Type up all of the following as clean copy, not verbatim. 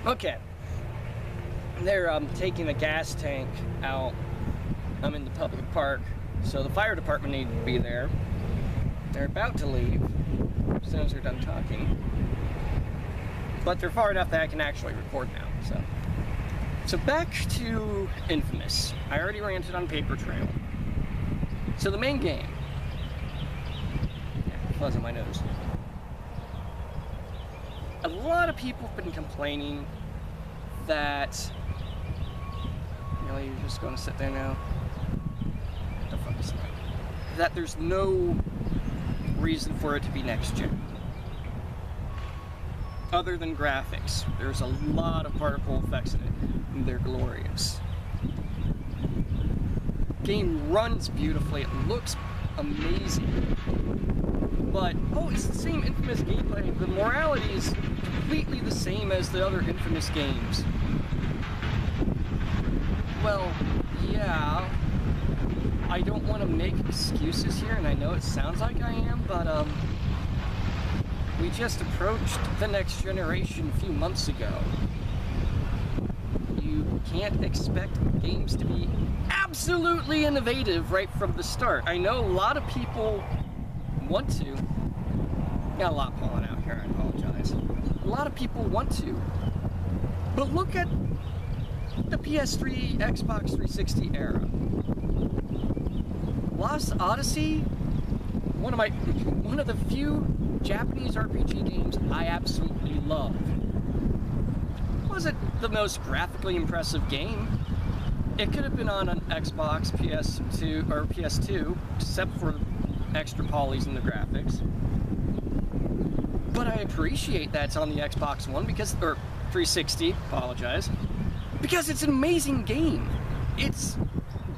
Okay. They're taking a gas tank out. I'm in the public park, so the fire department needed to be there. They're about to leave as soon as they're done talking. But they're far enough that I can actually record now, So back to Infamous. I already ranted on Paper Trail. So the main game. Yeah, fuzz on my nose. A lot of people have been complaining that... Really, you're just going to sit there now? What the fuck is that? That there's no reason for it to be next gen. Other than graphics. There's a lot of particle effects in it, and they're glorious. Game runs beautifully, it looks amazing. But, it's the same Infamous gameplay. The morality is completely the same as the other Infamous games. Well, yeah. I don't want to make excuses here, and I know it sounds like I am, but, we just approached the next generation a few months ago. You can't expect games to be absolutely innovative right from the start. I know a lot of people want to. Got a lot falling out here, I apologize. A lot of people want to. But look at the PS3, Xbox 360 era. Lost Odyssey, one of the few Japanese RPG games I absolutely love. Wasn't the most graphically impressive game. It could have been on an Xbox, PS2, or PS2, except for the extra polys in the graphics. But I appreciate that it's on the Xbox One or 360, apologize, because it's an amazing game. It's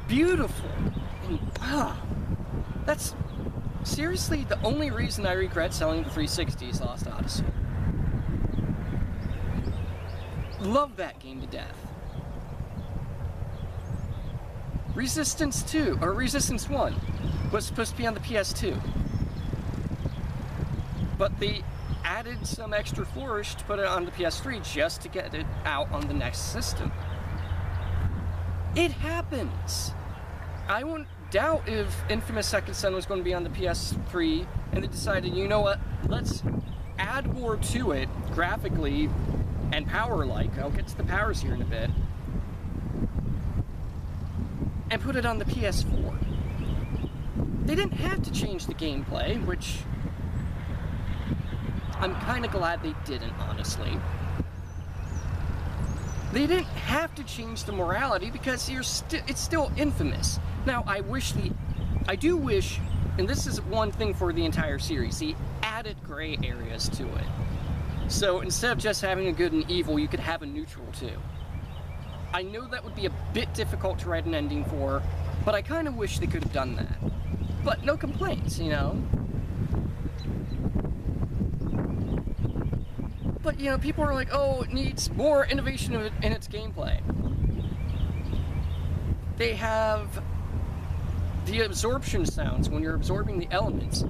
beautiful. And, that's seriously the only reason I regret selling the 360 is Lost Odyssey. Love that game to death. Resistance 2, or Resistance 1, was supposed to be on the PS2. But they added some extra flourish to put it on the PS3 just to get it out on the next system. It happens. I wouldn't doubt if Infamous Second Son was going to be on the PS3 and they decided, you know what, let's add more to it graphically and power-like. I'll get to the powers here in a bit. And put it on the PS4. They didn't have to change the gameplay, which I'm kind of glad they didn't, honestly. They didn't have to change the morality because it's still Infamous. Now, I do wish, and this is one thing for the entire series, the added gray areas to it. So instead of just having a good and evil, you could have a neutral too. I know that would be a bit difficult to write an ending for, but I kind of wish they could have done that. But no complaints, you know? But, you know, people are like, oh, it needs more innovation in its gameplay. They have the absorption sounds when you're absorbing the elements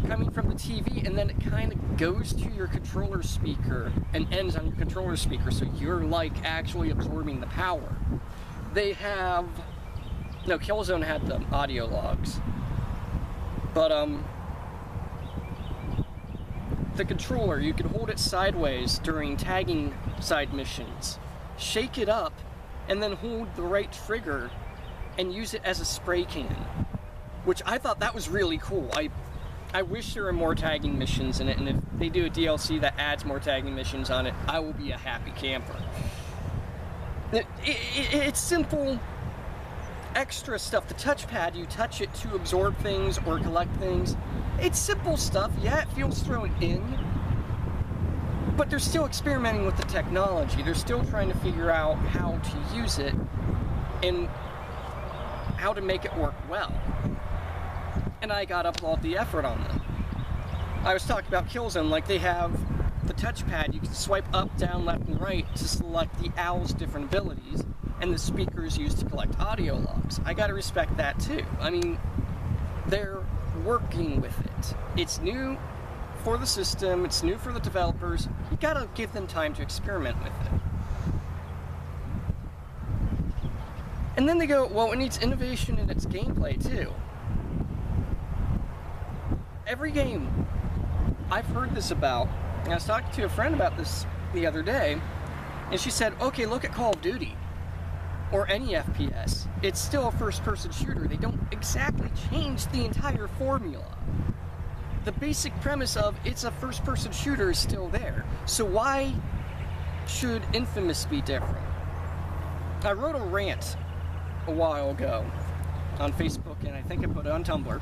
coming from the TV, and then it kind of goes to your controller speaker and ends on your controller speaker, so you're like actually absorbing the power. They have... No, Killzone had the audio logs. But, the controller, you can hold it sideways during tagging side missions, shake it up, and then hold the right trigger and use it as a spray can, which I thought that was really cool. I wish there were more tagging missions in it, and if they do a DLC that adds more tagging missions on it, I will be a happy camper. It's simple extra stuff. The touchpad, you touch it to absorb things or collect things. It's simple stuff. Yeah, it feels thrown in, but they're still experimenting with the technology. They're still trying to figure out how to use it and how to make it work well. And I gotta applaud the effort on them. I was talking about Killzone, like they have the touchpad, you can swipe up, down, left, and right to select the owl's different abilities, and the speakers used to collect audio logs. I gotta respect that too. I mean, they're working with it. It's new, for the system, it's new for the developers. You gotta give them time to experiment with it. And then they go, well, it needs innovation in its gameplay too. Every game I've heard this about, and I was talking to a friend about this the other day, and she said, okay, look at Call of Duty, or any FPS. It's still a first-person shooter. They don't exactly change the entire formula. The basic premise of it's a first-person shooter is still there. So why should Infamous be different? I wrote a rant a while ago on Facebook, and I think I put it on Tumblr,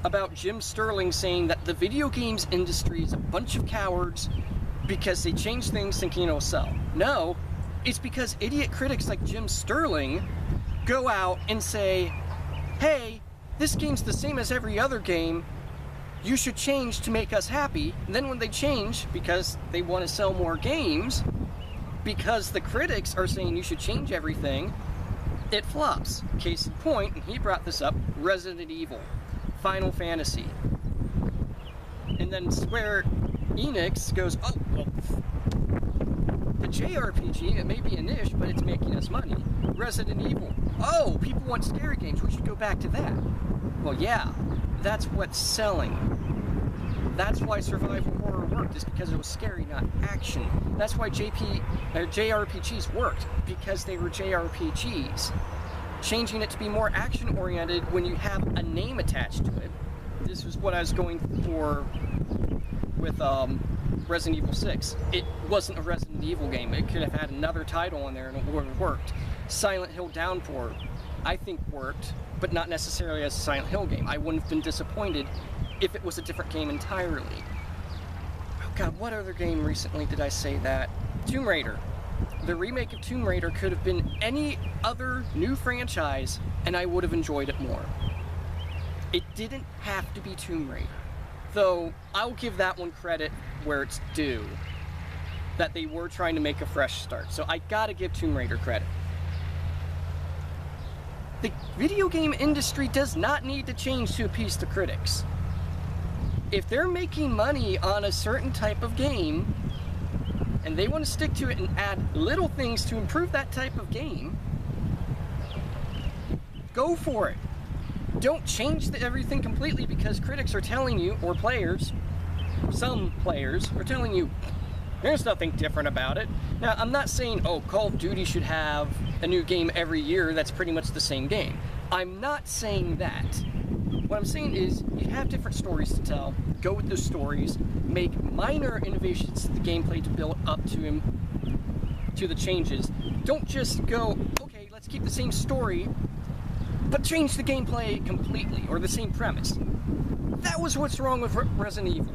about Jim Sterling saying that the video games industry is a bunch of cowards because they change things thinking it'll sell. No, it's because idiot critics like Jim Sterling go out and say, hey, this game's the same as every other game, you should change to make us happy. And then when they change, because they want to sell more games, because the critics are saying you should change everything, it flops. Case in point, and he brought this up, Resident Evil, Final Fantasy. And then Square Enix goes, oh, well, the JRPG, it may be a niche, but it's making us money. Resident Evil, oh, people want scary games, we should go back to that. Well, yeah, that's what's selling. That's why survival horror worked, is because it was scary, not action. That's why JRPGs worked, because they were JRPGs. Changing it to be more action-oriented when you have a name attached to it. This was what I was going for with Resident Evil 6. It wasn't a Resident Evil game. It could have had another title on there and it would have worked. Silent Hill Downpour, I think, worked, but not necessarily as a Silent Hill game. I wouldn't have been disappointed if it was a different game entirely. Oh god, what other game recently did I say that? Tomb Raider. The remake of Tomb Raider could have been any other new franchise, and I would have enjoyed it more. It didn't have to be Tomb Raider. Though, I'll give that one credit where it's due. That they were trying to make a fresh start. So I gotta give Tomb Raider credit. The video game industry does not need to change to appease the critics. If they're making money on a certain type of game, and they want to stick to it and add little things to improve that type of game, go for it. Don't change everything completely because critics are telling you, or players, some players, are telling you, there's nothing different about it. Now, I'm not saying, oh, Call of Duty should have a new game every year that's pretty much the same game. I'm not saying that. What I'm saying is, you have different stories to tell, go with those stories, make minor innovations to the gameplay to build up to the changes. Don't just go, okay, let's keep the same story, but change the gameplay completely, or the same premise. That was what's wrong with Resident Evil.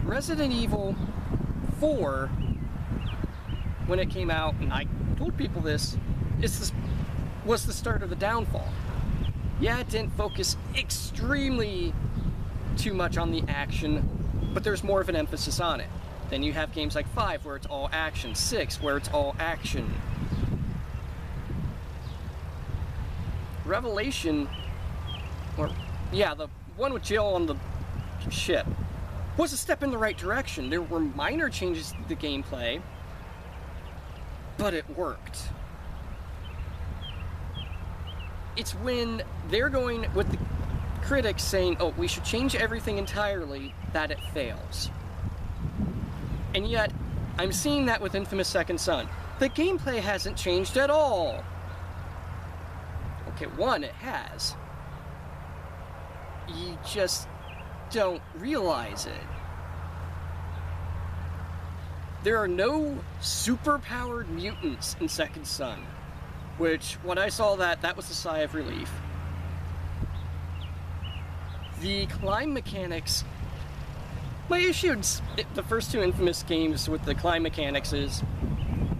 Resident Evil 4, when it came out, and I told people this, was the start of the downfall. Yeah, it didn't focus extremely too much on the action, but there's more of an emphasis on it. Then you have games like 5 where it's all action, 6 where it's all action. Revelation, or yeah, the one with Jill on the ship, was a step in the right direction. There were minor changes to the gameplay, but it worked. It's when they're going with the critics saying, oh, we should change everything entirely, that it fails. And yet, I'm seeing that with Infamous Second Son. The gameplay hasn't changed at all. Okay, one, it has. You just don't realize it. There are no super-powered mutants in Second Son, which, when I saw that was a sigh of relief. The climb mechanics, my issue in the first two Infamous games with the climb mechanics is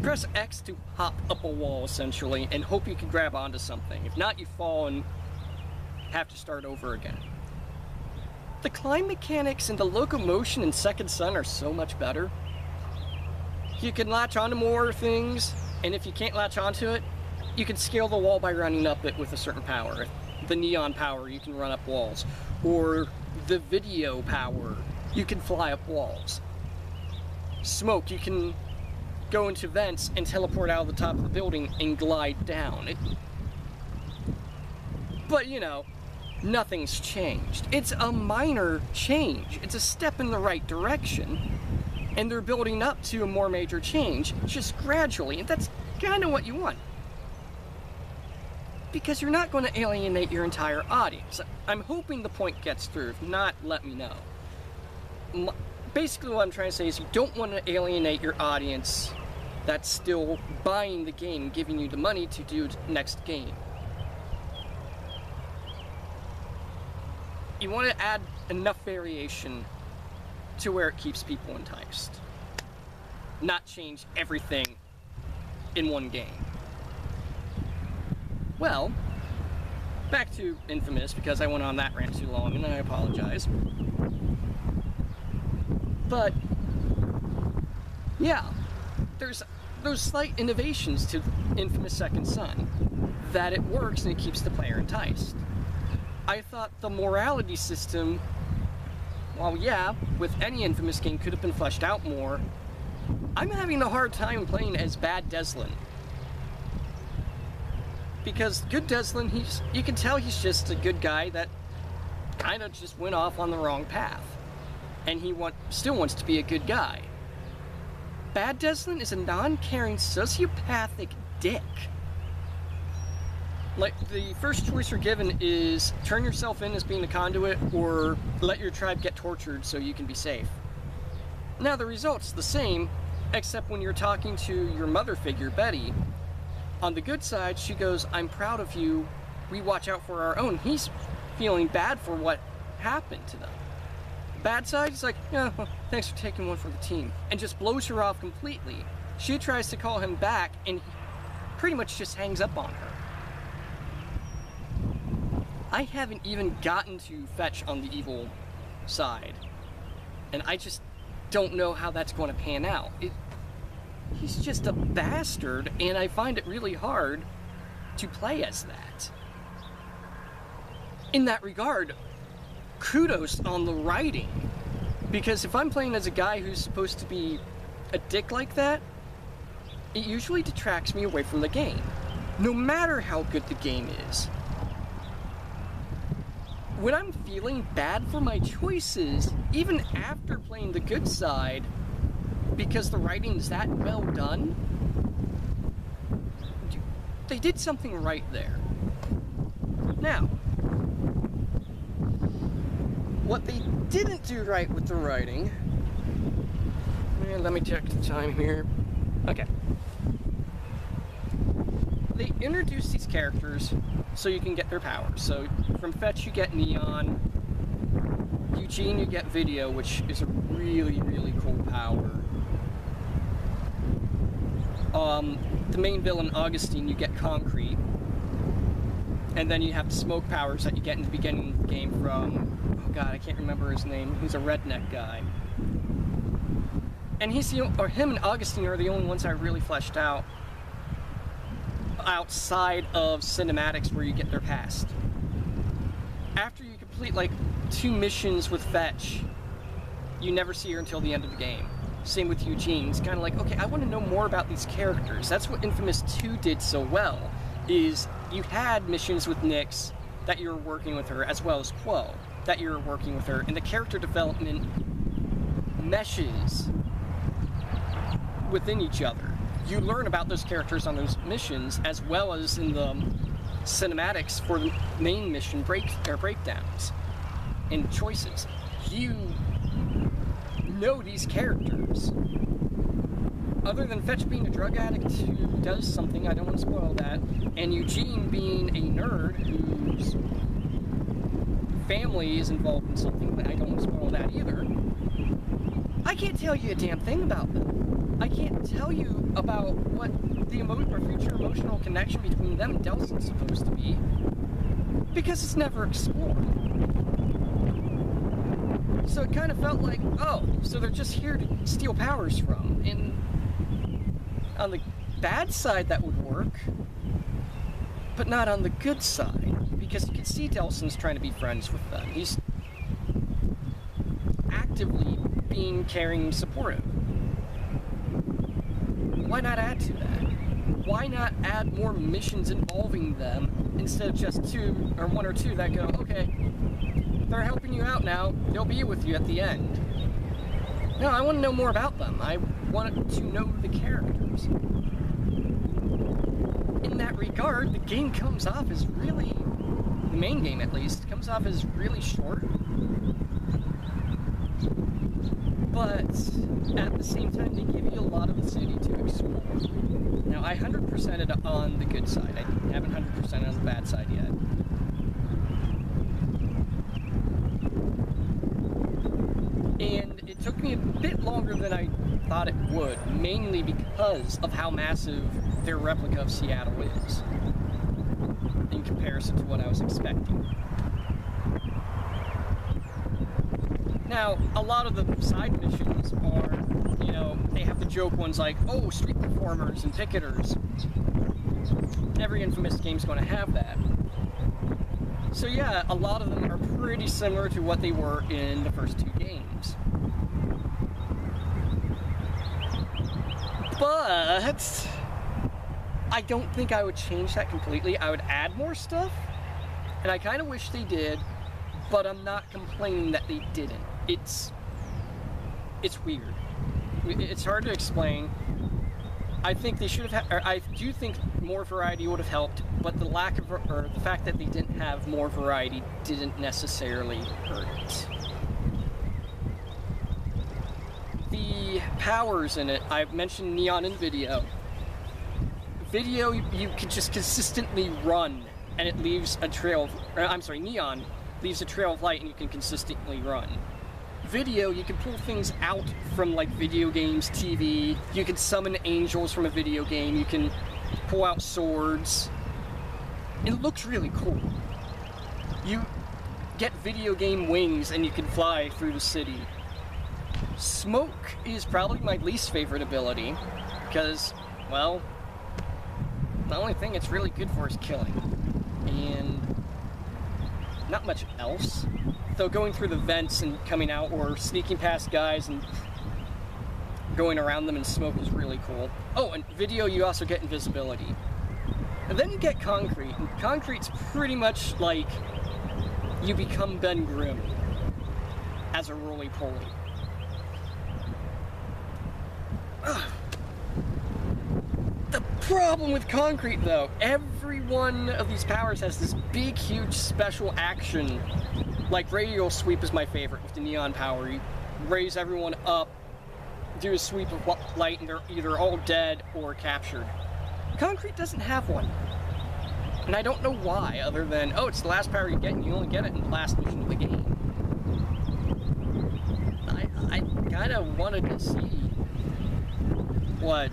press X to hop up a wall, essentially, and hope you can grab onto something. If not, you fall and have to start over again. The climb mechanics and the locomotion in Second Son are so much better. You can latch onto more things, and if you can't latch onto it, you can scale the wall by running up it with a certain power. The neon power, you can run up walls. Or the video power, you can fly up walls. Smoke, you can go into vents and teleport out of the top of the building and glide down. But, you know, nothing's changed. It's a minor change. It's a step in the right direction. And they're building up to a more major change, just gradually. And that's kind of what you want. Because you're not going to alienate your entire audience. I'm hoping the point gets through. If not, let me know. Basically what I'm trying to say is you don't want to alienate your audience that's still buying the game, giving you the money to do the next game. You want to add enough variation to where it keeps people enticed. Not change everything in one game. Well, back to Infamous, because I went on that rant too long, and I apologize. But, yeah, there's those slight innovations to Infamous Second Son, that it works and it keeps the player enticed. I thought the morality system, well, yeah, with any Infamous game could have been fleshed out more. I'm having a hard time playing as bad Deslin. Because good Deslin, you can tell he's just a good guy that kind of just went off on the wrong path. And he still wants to be a good guy. Bad Deslin is a non-caring, sociopathic dick. Like, the first choice you're given is turn yourself in as being a conduit, or let your tribe get tortured so you can be safe. Now, the result's the same, except when you're talking to your mother figure, Betty. On the good side, she goes, I'm proud of you, we watch out for our own. He's feeling bad for what happened to them. Bad side, he's like, yeah, well, thanks for taking one for the team, and just blows her off completely. She tries to call him back, and he pretty much just hangs up on her. I haven't even gotten to Fetch on the evil side, and I just don't know how that's going to pan out. He's just a bastard, and I find it really hard to play as that. In that regard, kudos on the writing, because if I'm playing as a guy who's supposed to be a dick like that, it usually detracts me away from the game, no matter how good the game is. When I'm feeling bad for my choices, even after playing the good side, because the writing's that well done, they did something right there. Now, what they didn't do right with the writing, and let me check the time here. Okay. They introduced these characters so you can get their powers. So from Fetch you get Neon, Eugene you get Video, which is a really, really cool power. The main villain, Augustine, you get Concrete. And then you have the smoke powers that you get in the beginning of the game from, oh god, I can't remember his name. He's a redneck guy. And him and Augustine are the only ones I really fleshed out outside of cinematics where you get their past. After you complete like 2 missions with Fetch, you never see her until the end of the game. Same with Eugene. It's kind of like, okay, I want to know more about these characters. That's what Infamous 2 did so well, is you had missions with Nyx that you were working with her, as well as Quo that you were working with her, and the character development meshes within each other. You learn about those characters on those missions, as well as in the cinematics for the main mission breakdowns and choices. You know these characters. Other than Fetch being a drug addict who does something, I don't want to spoil that, and Eugene being a nerd whose family is involved in something, but I don't want to spoil that either, I can't tell you a damn thing about them. I can't tell you about what the future emotional connection between them and Delsin's supposed to be, because it's never explored. So it kind of felt like, oh, so they're just here to steal powers from. And on the bad side, that would work, but not on the good side, because you can see Delsin's trying to be friends with them. He's actively actively being caring and supportive. Why not add to that? Why not add more missions involving them instead of just one or two that go, okay, they're helping you out now, they'll be with you at the end. No, I want to know more about them. I want to know the characters. In that regard, the game comes off as really, the main game at least, comes off as really short. But at the same time, they give you a lot of the city to explore. Now, I 100%ed it on the good side. I haven't 100%ed on the bad side yet. And it took me a bit longer than I thought it would, mainly because of how massive their replica of Seattle is in comparison to what I was expecting. Now, a lot of the side missions are, you know, they have the joke ones like, oh, street performers and picketers. Every Infamous game's going to have that. So yeah, a lot of them are pretty similar to what they were in the first two games. But I don't think I would change that completely. I would add more stuff, and I kind of wish they did, but I'm not complaining that they didn't. It's weird. It's hard to explain. I think they should have had, I do think more variety would have helped, but the lack of, or the fact that they didn't have more variety didn't necessarily hurt it. The powers in it, I've mentioned Neon in Video. Video, you can just consistently run, and it leaves a trail of, Neon leaves a trail of light and you can consistently run. Video, you can pull things out from like video games, TV, you can summon angels from a video game, you can pull out swords. It looks really cool. You get video game wings and you can fly through the city. Smoke is probably my least favorite ability, because, well, the only thing it's really good for is killing. And not much else. Though going through the vents and coming out, or sneaking past guys and going around them in smoke is really cool. Oh, and Video, you also get invisibility. And then you get Concrete, and Concrete's pretty much like you become Ben Grimm as a roly-poly. The problem with Concrete, though, every one of these powers has this big, huge special action. Like Radial Sweep is my favorite with the Neon power. You raise everyone up, do a sweep of light, and they're either all dead or captured. Concrete doesn't have one. And I don't know why, other than, oh, it's the last power you get, and you only get it in the last mission of the game. I kind of wanted to see what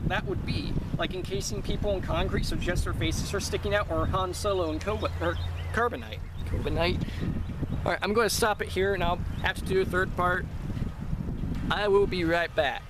that would be. Like encasing people in concrete so just their faces are sticking out, or Han Solo and Carbonite. Alright, I'm going to stop it here and I'll have to do a third part. I will be right back.